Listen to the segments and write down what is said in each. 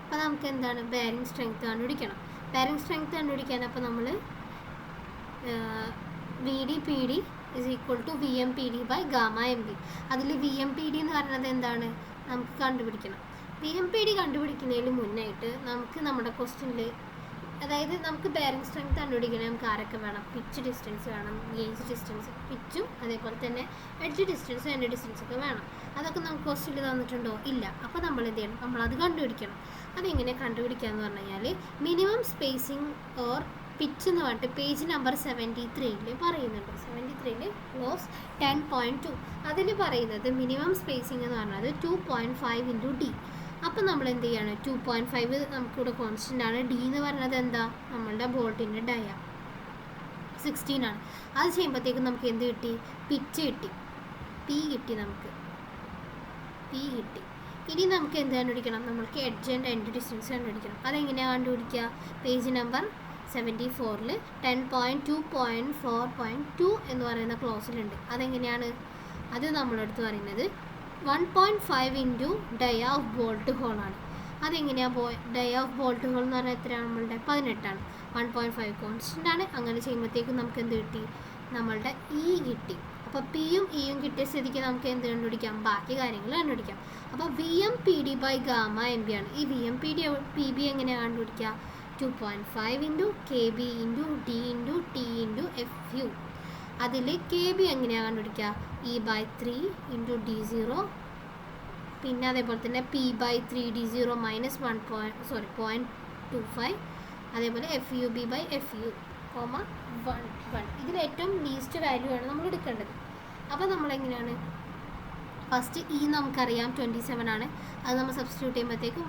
അപ്പോൾ നമുക്ക് എന്താണ് ബെയറിംഗ് സ്ട്രെങ്ത് കണ്ടുപിടിക്കണം. ബെയറിംഗ് സ്ട്രെങ്ത് കണ്ടുപിടിക്കാൻ അപ്പോൾ നമ്മൾ V D P D is equal to V M P D by gamma M B. അതിൽ വി എം പി ഡി എന്ന് പറയുന്നത് എന്താണ് നമുക്ക് കണ്ടുപിടിക്കണം. വി എം പി ഡി കണ്ടുപിടിക്കുന്നതിന് മുന്നായിട്ട് നമുക്ക് നമ്മുടെ ക്വസ്റ്റ്യനിൽ, അതായത് നമുക്ക് ബെയറിംഗ് സ്ട്രെങ്ത് കണ്ടുപിടിക്കണേ നമുക്ക് ആരൊക്കെ വേണം? പിച്ച് ഡിസ്റ്റൻസ് വേണം, ഗേജ് ഡിസ്റ്റൻസ്, പിച്ചും അതേപോലെ തന്നെ എഡ്ജ് ഡിസ്റ്റൻസും എൻഡ് ഡിസ്റ്റൻസൊക്കെ വേണം. അതൊക്കെ നമുക്ക് ക്വസ്റ്റ്യനിൽ തന്നിട്ടുണ്ടോ? ഇല്ല. അപ്പോൾ നമ്മൾ എന്ത് ചെയ്യണം? നമ്മളത് കണ്ടുപിടിക്കണം. അതെങ്ങനെ കണ്ടുപിടിക്കുക എന്ന് പറഞ്ഞു കഴിഞ്ഞാൽ മിനിമം സ്പേസിങ് ഓർ പിച്ച് എന്ന് പറഞ്ഞിട്ട് പേജ് നമ്പർ 73 പറയുന്നുണ്ട്. 73 ക്ലോസ് 10.2 അതിൽ പറയുന്നത് മിനിമം സ്പേസിങ് എന്ന് പറഞ്ഞത് 2.5 ഇൻറ്റു ഡി. അപ്പം നമ്മൾ എന്ത് ചെയ്യാണ്? 2.5 നമുക്കിവിടെ കോൺസ്റ്റൻ്റ് ആണ്. ഡി എന്ന് പറയുന്നത് എന്താ? നമ്മളുടെ ബോൾട്ടിൻ്റെ ഡയ 16 ആണ്. അത് ചെയ്യുമ്പോഴത്തേക്കും നമുക്ക് എന്ത് കിട്ടി? പിച്ച് കിട്ടി, പി കിട്ടി, നമുക്ക് പി കിട്ടി. ഇനി നമുക്ക് എന്ത് കണ്ടുപിടിക്കണം? നമുക്ക് എഡ്ജ് ആൻഡ് എൻഡ് ഡിസ്റ്റൻസ് കണ്ടുപിടിക്കണം. അതെങ്ങനെയാണ് കണ്ടുപിടിക്കുക? പേജ് നമ്പർ 74 10.2.4.2 എന്ന് പറയുന്ന ക്ലോസിലുണ്ട്. അതെങ്ങനെയാണ്? അത് നമ്മളടുത്ത് പറയുന്നത് 1.5 ഇൻറ്റു ഡയ ഓഫ് ബോൾട്ട് ഹോളാണ്. അതെങ്ങനെയാണ്? ഡയ ഓഫ് ബോൾട്ട് ഹോൾ എന്ന് പറഞ്ഞാൽ എത്രയാണ്? നമ്മളുടെ 18ആണ്. 1.5 കോൺസ്റ്റൻ്റ് ആണ്. അങ്ങനെ ചെയ്യുമ്പോഴത്തേക്കും നമുക്ക് എന്ത് കിട്ടി? നമ്മളുടെ ഇ കിട്ടി. അപ്പോൾ പിയും ഇയും കിട്ടിയ സ്ഥിതിക്ക് നമുക്ക് എന്ത് കണ്ടുപിടിക്കാം? ബാക്കി കാര്യങ്ങൾ കണ്ടുപിടിക്കാം. അപ്പോൾ V M P D by gamma M B ആണ്. ഈ V M P D P B എങ്ങനെയാണ് കണ്ടുപിടിക്കുക? 2.5 into K B into D into T into F U. അതിൽ കെ ബി എങ്ങനെയാണ് കണ്ടുപിടിക്കുക? ഇ ബൈ 3 ഇൻറ്റു ഡി 0, പിന്നെ അതേപോലെ തന്നെ പി ബൈ 3d0 മൈനസ് 0.25, അതേപോലെ F U B by F U 1. ഇതിൽ ഏറ്റവും ലീസ്റ്റ് വാല്യൂ ആണ് നമ്മൾ എടുക്കേണ്ടത്. അപ്പോൾ നമ്മളെങ്ങനെയാണ്? ഫസ്റ്റ് ഇ നമുക്കറിയാം 27 ആണ്. അത് നമ്മൾ സബ്സ്റ്റിറ്റ്യൂട്ട് ചെയ്യുമ്പോഴത്തേക്കും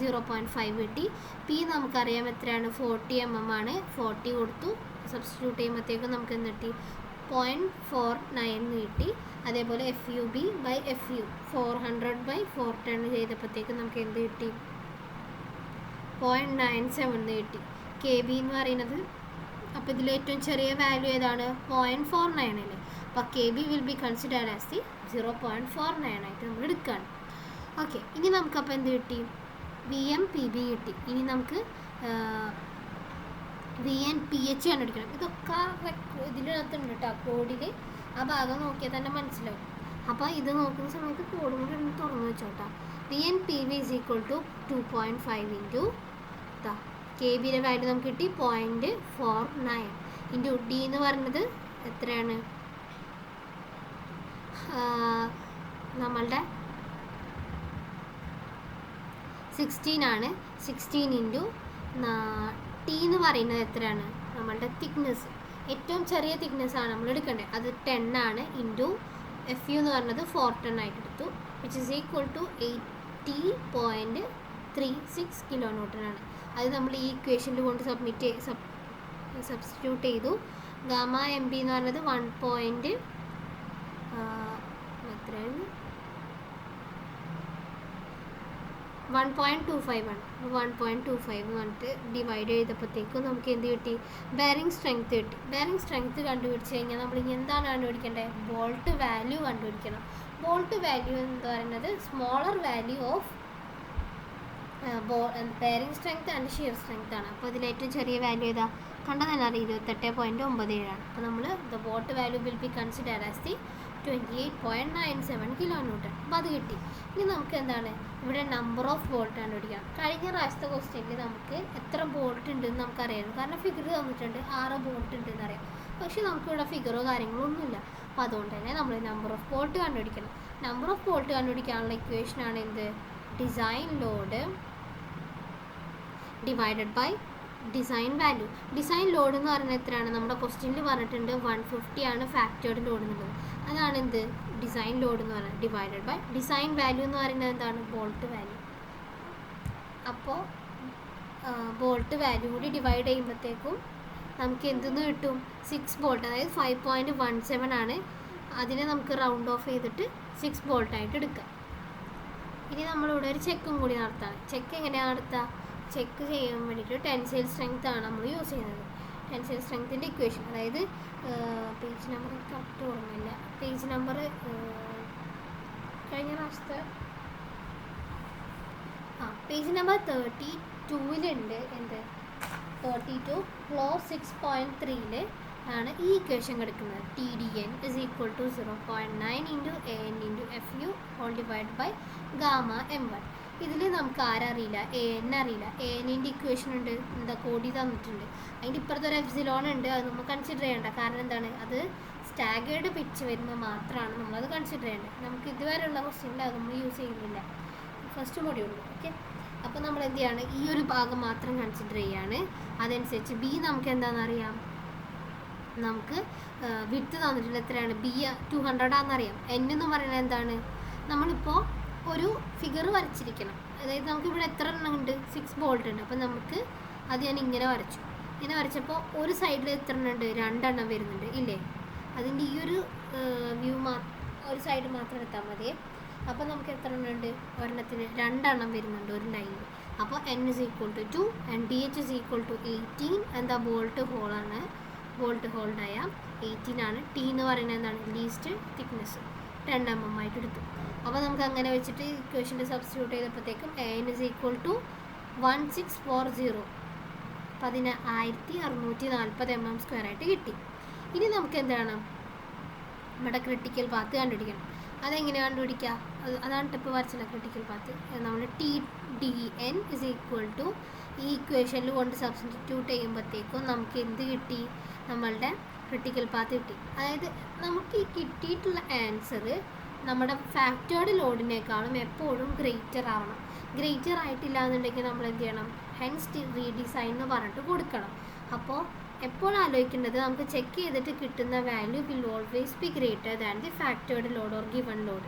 0.5 കിട്ടി. പി നമുക്കറിയാം എത്രയാണ്? 40 mm ആണ്. 40 കൊടുത്തു. സബ്സ്റ്റിറ്റ്യൂട്ട് ചെയ്യുമ്പോഴത്തേക്കും നമുക്ക് എന്ത് കിട്ടി? 0.49 കിട്ടി. അതേപോലെ F U B by F U 400/410 ചെയ്തപ്പോഴത്തേക്കും നമുക്ക് എന്ത് കിട്ടി? 0.97 കിട്ടി. കെ ബി എന്ന് പറയുന്നത്, അപ്പോൾ ഇതിൽ ഏറ്റവും ചെറിയ വാല്യൂ ഏതാണ്? 0.49 അല്ലേ. അപ്പോൾ K B will be considered as the 0.49 ആയിട്ട് നമ്മൾ എടുക്കുകയാണ്. ഓക്കെ, ഇനി നമുക്കപ്പോൾ എന്ത് കിട്ടി? വി എം പി ബി കിട്ടി. ഇനി നമുക്ക് വി എൻ പി എച്ച് കണ്ടുപിടിക്കണം. ഇതൊക്കെ ഇതിനകത്തുണ്ട് കേട്ടോ, കോഡിൽ. ആ ഭാഗം നോക്കിയാൽ തന്നെ മനസ്സിലാവും. അപ്പോൾ ഇത് നോക്കുന്ന സമയത്ത് കോഡും കൂടി ഒന്ന് തുറന്നു വെച്ചോട്ടാ. V N P B is equal to 2.5 into K ബിയുടെ വാല്യൂ നമുക്ക് കിട്ടി 0.49 ഇൻറ്റു ഡി എന്ന് പറയുന്നത് എത്രയാണ്? നമ്മളുടെ 16 ആണ്. 16 ഇൻറ്റു ടി എന്ന് പറയുന്നത് എത്രയാണ്? നമ്മളുടെ തിക്നെസ്, ഏറ്റവും ചെറിയ തിക്നെസ് ആണ് നമ്മൾ എടുക്കേണ്ടത്. അത് 10 ആണ്. ഇൻറ്റു എഫ് യു എന്ന് പറയുന്നത് 410 ആയിട്ട് എടുത്തു, which is equal to 80.36 kN ആണ്. അത് നമ്മൾ ഈ ഇക്വേഷനിൽ കൊണ്ട് സബ്സ്റ്റിറ്റ്യൂട്ട് ചെയ്തു. ഗാമ എം ബി എന്ന് പറയുന്നത് 1.25 ആണ്. 1.25 പറഞ്ഞിട്ട് ഡിവൈഡ് ചെയ്തപ്പോഴത്തേക്കും നമുക്ക് എന്ത് കിട്ടി? ബെയറിംഗ് സ്ട്രെങ്ത് കിട്ടി. ബെയറിംഗ് സ്ട്രെങ്ത് കണ്ടുപിടിച്ച് കഴിഞ്ഞാൽ നമ്മൾ ഇനി എന്താണ് കണ്ടുപിടിക്കേണ്ടത്? ബോൾട്ട് വാല്യൂ കണ്ടുപിടിക്കണം. ബോൾട്ട് വാല്യൂ എന്ന് പറയുന്നത് smaller value of bearing strength and shear strength ആണ്. അപ്പോൾ ഇതിൽ ഏറ്റവും ചെറിയ വാല്യൂ ഏതാ? കണ്ടതന്നെ അറിയാം, 28.97 ആണ്. അപ്പോൾ നമ്മൾ the bolt value will be consider as the 28.97 kN. അപ്പോൾ അത് കിട്ടി. ഇനി നമുക്ക് എന്താണ് ഇവിടെ നമ്പർ ഓഫ് ബോൾട്ട് കണ്ടുപിടിക്കാം. കഴിഞ്ഞ പ്രാവശ്യത്തെ ക്വസ്റ്റ്യനിൽ നമുക്ക് എത്ര ബോൾട്ട് ഉണ്ടെന്ന് നമുക്കറിയാം, കാരണം ഫിഗർ തന്നിട്ടുണ്ട് 6 ബോൾട്ട് ഉണ്ടെന്ന് അറിയാം. പക്ഷേ നമുക്കിവിടെ ഫിഗറോ കാര്യങ്ങളോ ഒന്നുമില്ല. അപ്പോൾ അതുകൊണ്ട് തന്നെ നമ്മൾ നമ്പർ ഓഫ് ബോൾട്ട് കണ്ടുപിടിക്കണം. നമ്പർ ഓഫ് ബോൾട്ട് കണ്ടുപിടിക്കാനുള്ള ഇക്വേഷനാണ് എന്ത്? Design load divided by design value. Design load എന്ന് പറയുന്നത് എത്രയാണ്? നമ്മുടെ ക്വസ്റ്റ്യനിൽ പറഞ്ഞിട്ടുണ്ട് 150 ആണ് ഫാക്ടേർഡ് ലോഡ് എന്നുള്ളത്. അതാണ് എന്ത്? ഡിസൈൻ ലോഡ് എന്ന് പറയുന്നത്. ഡിവൈഡഡ് ബൈ ഡിസൈൻ വാല്യൂ എന്ന് പറയുന്നത് എന്താണ്? Bolt value. അപ്പോൾ ബോൾട്ട് വാല്യൂ കൂടി ഡിവൈഡ് ചെയ്യുമ്പോഴത്തേക്കും നമുക്ക് എന്തെന്ന് കിട്ടും? 6 ബോൾട്ട്, അതായത് 5.17 ആണ്. അതിനെ നമുക്ക് റൗണ്ട് ഓഫ് ചെയ്തിട്ട് 6 ബോൾട്ടായിട്ട് എടുക്കാം. ഇനി നമ്മളിവിടെ ഒരു ചെക്കും കൂടി നടത്താം. ചെക്ക് എങ്ങനെയാണ് നടത്തുക? ചെക്ക് ചെയ്യാൻ വേണ്ടിയിട്ട് ടെൻസൈൽ സ്ട്രെങ്ത് ആണ് നമ്മൾ യൂസ് ചെയ്യുന്നത്. ടെൻസൈൽ സ്ട്രെങ്ത്തിൻ്റെ ഇക്വേഷൻ, അതായത് പേജ് നമ്പർ കറക്റ്റ് ഓർമ്മയില്ല. പേജ് നമ്പർ കഴിഞ്ഞ പ്രാവശ്യത്തെ പേജ് നമ്പർ 32-ലുണ്ട് എന്ത് 32 ക്ലോസ് 6.3-ൽ ആണ് ഈ ഇക്വേഷൻ കിടക്കുന്നത്. TDN is equal to 0.9 into AN into FU all divided by gamma M1. ഇതിൽ നമുക്ക് ആരറിയില്ല, AN അറിയില്ല. ANൻ്റെ ഇക്വേഷൻ ഉണ്ട്, എന്താ കോഡി തന്നിട്ടുണ്ട്. അതിൻ്റെ ഇപ്പുറത്തെ ഒരു എപ്സിലോൺ ഉണ്ട്, അത് നമ്മൾ കൺസിഡർ ചെയ്യേണ്ട. കാരണം എന്താണ്, അത് സ്റ്റാഗേർഡ് പിച്ച് വരുമ്പോൾ മാത്രമാണ് നമ്മളത് കൺസിഡർ ചെയ്യേണ്ടത്. നമുക്ക് ഇതുവരെയുള്ള ക്വസ്റ്റ്യനിൽ അത് നമ്മൾ യൂസ് ചെയ്യുന്നില്ല, ഫസ്റ്റ് മൊഡ്യൂളിൽ. ഓക്കെ, അപ്പോൾ നമ്മൾ എന്ത് ചെയ്യാണ്, ഈ ഒരു ഭാഗം മാത്രം കൺസിഡർ ചെയ്യാണ്. അതനുസരിച്ച് ബി നമുക്ക് എന്താണെന്നറിയാം, നമുക്ക് വിഡ്ത്ത് തന്നിട്ടുണ്ട്. എത്രയാണ്, ബി 200 ആണെന്നറിയാം. എൻ എന്ന് പറയുന്നത് എന്താണ്, നമ്മളിപ്പോൾ ഒരു ഫിഗർ വരച്ചിരിക്കണം. അതായത് നമുക്കിവിടെ എത്ര എണ്ണം ഉണ്ട്, 6 ബോൾട്ട് ഉണ്ട്. അപ്പോൾ നമുക്ക് അത് ഞാൻ ഇങ്ങനെ വരച്ചു. ഇങ്ങനെ വരച്ചപ്പോൾ ഒരു സൈഡിൽ എത്ര എണ്ണം ഉണ്ട്, 2 എണ്ണം വരുന്നുണ്ട് ഇല്ലേ. അതിൻ്റെ ഈ ഒരു വ്യൂ ഒരു സൈഡ് മാത്രം എടുത്താൽ മതി. അപ്പോൾ നമുക്ക് എത്ര എണ്ണം ഉണ്ട്, ഒരെണ്ണത്തിന് 2 എണ്ണം വരുന്നുണ്ട് ഒരു ലൈനിൽ. അപ്പോൾ N is equal to 2 and DH is equal to 18. എന്താ, ബോൾട്ട് ഹോളാണ്, ബോൾട്ട് ഹോൾ ഡയാം 18 ആണ്. ടി എന്ന് പറയുന്നത് എന്താണ്, ലീസ്റ്റ് തിക്നെസ് 2 mm ആയിട്ട് എടുത്തു. അപ്പോൾ നമുക്ക് അങ്ങനെ വെച്ചിട്ട് ഇക്വേഷൻ്റെ substitute ചെയ്തപ്പോഴത്തേക്കും AN is equal to 1640 1640 mm² ആയിട്ട് കിട്ടി. ഇനി നമുക്ക് എന്താണ്, നമ്മുടെ ക്രിട്ടിക്കൽ പാത്ത് കണ്ടുപിടിക്കണം. അതെങ്ങനെ കണ്ടുപിടിക്കുക, അതാണ് ഇപ്പോൾ വരച്ചില്ല ക്രിട്ടിക്കൽ പാത്ത്. നമ്മൾ TDN is equal to ഈ ഇക്വേഷനിൽ കൊണ്ട് സബ്സ്റ്റിറ്റ്യൂട്ട് ചെയ്യുമ്പോഴത്തേക്കും നമുക്ക് എന്ത് കിട്ടി, നമ്മളുടെ ക്രിട്ടിക്കൽ പാത്ത് കിട്ടി. അതായത് നമുക്ക് ഈ കിട്ടിയിട്ടുള്ള ആൻസർ നമ്മുടെ ഫാക്ടേർഡ് ലോഡിനേക്കാളും എപ്പോഴും ഗ്രേറ്റർ ആവണം. ഗ്രേറ്റർ ആയിട്ടില്ല എന്നുണ്ടെങ്കിൽ നമ്മൾ എന്ത് ചെയ്യണം, ഹെൻസ് റീഡിസൈൻ എന്ന് പറഞ്ഞിട്ട് കൊടുക്കണം. അപ്പോൾ എപ്പോൾ ആലോചിക്കേണ്ടത്, നമുക്ക് ചെക്ക് ചെയ്തിട്ട് കിട്ടുന്ന value will always be greater than the factored load or given load.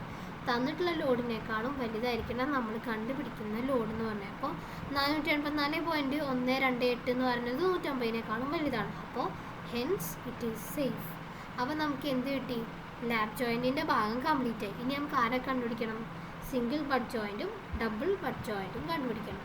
തന്നിട്ടുള്ള ലോഡിനേക്കാളും വലുതായിരിക്കണം നമ്മൾ കണ്ടുപിടിക്കുന്ന ലോഡ് എന്ന് പറഞ്ഞാൽ. അപ്പോൾ 484.128 എന്ന് പറയുന്നത് 150-നേക്കാളും വലുതാണ്. അപ്പോൾ ഹെൻസ് ഇറ്റ് ഈസ് സേഫ്. അപ്പോൾ നമുക്ക് എന്ത് കിട്ടി, ലാബ് ജോയിൻറ്റിൻ്റെ ഭാഗം കംപ്ലീറ്റ് ആയി. ഇനി നമുക്ക് ആരെ കണ്ടുപിടിക്കണം, സിംഗിൾ ബട്ട് ജോയിൻറ്റും ഡബിൾ ബട്ട് ജോയിൻറ്റും കണ്ടുപിടിക്കണം.